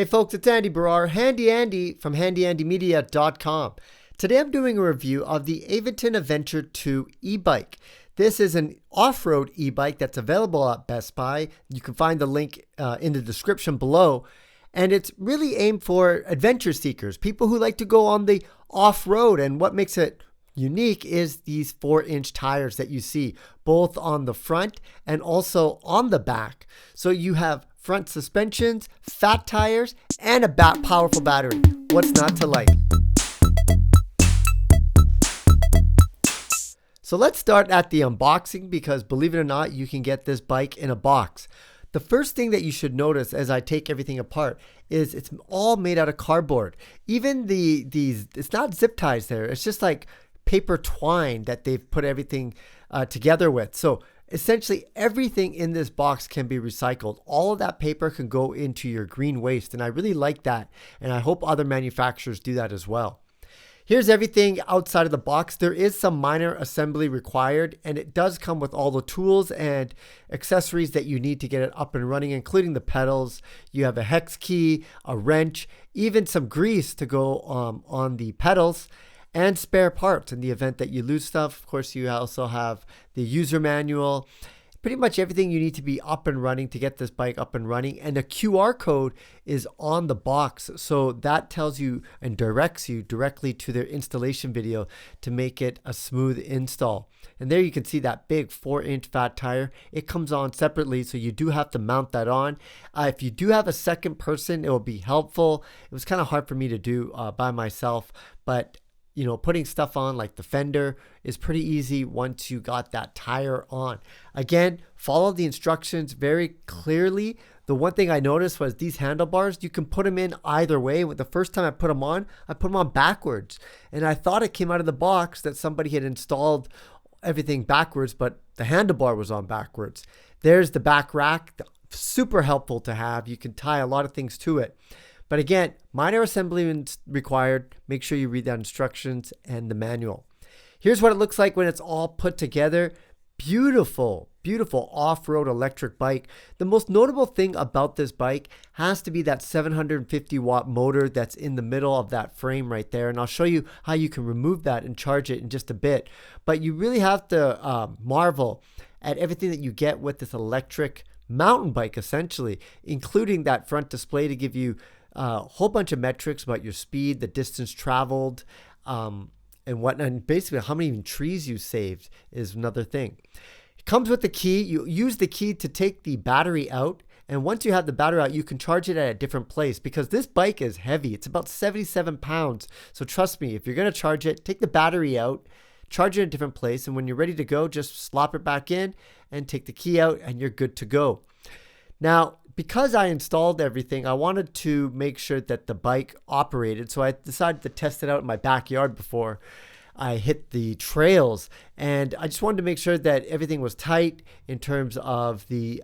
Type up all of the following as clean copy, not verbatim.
Hey folks, it's Andy Barrar, Handy Andy from handyandymedia.com. Today I'm doing a review of the Aventon Aventure.2 e-bike. This is an off-road e-bike that's available at Best Buy. You can find the link in the description below. And it's really aimed for adventure seekers, people who like to go on the off-road. And what makes it unique is these 4-inch tires that you see, both on the front and also on the back. So you have front suspensions, fat tires, and a powerful battery. What's not to like? So let's start at the unboxing because believe it or not, you can get this bike in a box. The first thing that you should notice as I take everything apart is it's all made out of cardboard. Even these, it's not zip ties there. It's just like paper twine that they've put everything together with. So essentially everything in this box can be recycled. All of that paper can go into your green waste. And I really like that. And I hope other manufacturers do that as well. Here's everything outside of the box. There is some minor assembly required, and it does come with all the tools and accessories that you need to get it up and running, including the pedals. You have a hex key, a wrench, even some grease to go on the pedals, and spare parts in the event that you lose stuff. Of course, you also have the user manual. Pretty much everything you need to be up and running to get this bike up and running. And a QR code is on the box. So that tells you and directs you directly to their installation video to make it a smooth install. And there you can see that big 4-inch fat tire. It comes on separately, so you do have to mount that on. If you do have a second person, it will be helpful. It was kind of hard for me to do by myself, but you know, putting stuff on like the fender is pretty easy once you got that tire on. Again, follow the instructions very clearly. The one thing I noticed was these handlebars, you can put them in either way. The first time I put them on backwards. And I thought it came out of the box that somebody had installed everything backwards, but the handlebar was on backwards. There's the back rack, super helpful to have. You can tie a lot of things to it. But again, minor assembly required. Make sure you read the instructions and the manual. Here's what it looks like when it's all put together. Beautiful, beautiful off-road electric bike. The most notable thing about this bike has to be that 750 watt motor that's in the middle of that frame right there. And I'll show you how you can remove that and charge it in just a bit. But you really have to marvel at everything that you get with this electric mountain bike, essentially, including that front display to give you a whole bunch of metrics about your speed, the distance traveled, and whatnot. And basically how many trees you saved is another thing. It comes with the key. You use the key to take the battery out. And once you have the battery out, you can charge it at a different place because this bike is heavy. It's about 77 pounds. So trust me, if you're going to charge it, take the battery out, charge it in a different place. And when you're ready to go, just slop it back in and take the key out and you're good to go. Now, because I installed everything, I wanted to make sure that the bike operated. So I decided to test it out in my backyard before I hit the trails. And I just wanted to make sure that everything was tight in terms of the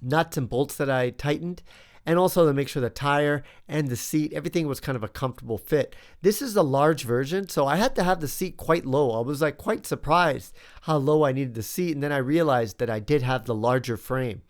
nuts and bolts that I tightened. And also to make sure the tire and the seat, everything was kind of a comfortable fit. This is the large version, so I had to have the seat quite low. I was like quite surprised how low I needed the seat. And then I realized that I did have the larger frame.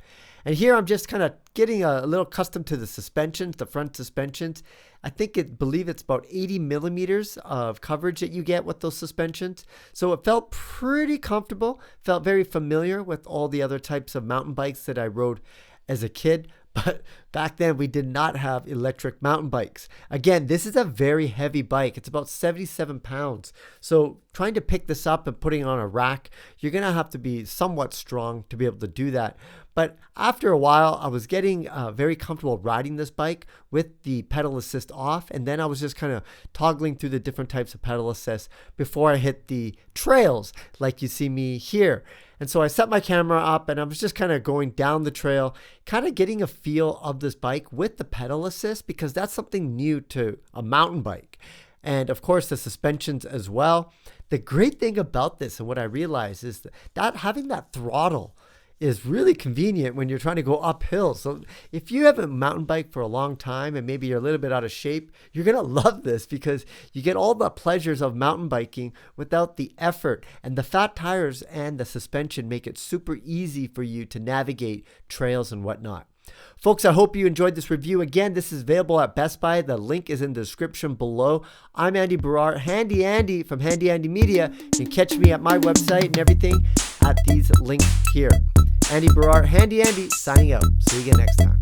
And here I'm just kind of getting a little accustomed to the suspensions, the front suspensions. I believe it's about 80 millimeters of coverage that you get with those suspensions. So it felt pretty comfortable, felt very familiar with all the other types of mountain bikes that I rode as a kid. But back then we did not have electric mountain bikes. Again, this is a very heavy bike. It's about 77 pounds. So trying to pick this up and putting it on a rack, you're going to have to be somewhat strong to be able to do that. But after a while, I was getting very comfortable riding this bike with the pedal assist off. And then I was just kind of toggling through the different types of pedal assist before I hit the trails like you see me here. And so I set my camera up and I was just kind of going down the trail, kind of getting a feel of this bike with the pedal assist because that's something new to a mountain bike. And of course the suspensions as well. The great thing about this and what I realized is that having that throttle is really convenient when you're trying to go uphill. So if you have a mountain bike for a long time and maybe you're a little bit out of shape, you're going to love this because you get all the pleasures of mountain biking without the effort. And the fat tires and the suspension make it super easy for you to navigate trails and whatnot. Folks, I hope you enjoyed this review. Again, this is available at Best Buy. The link is in the description below. I'm Andy Barrar, Handy Andy from Handy Andy Media. You can catch me at my website and everything at these links here. Andy Barrar, Handy Andy, signing out. See you again next time.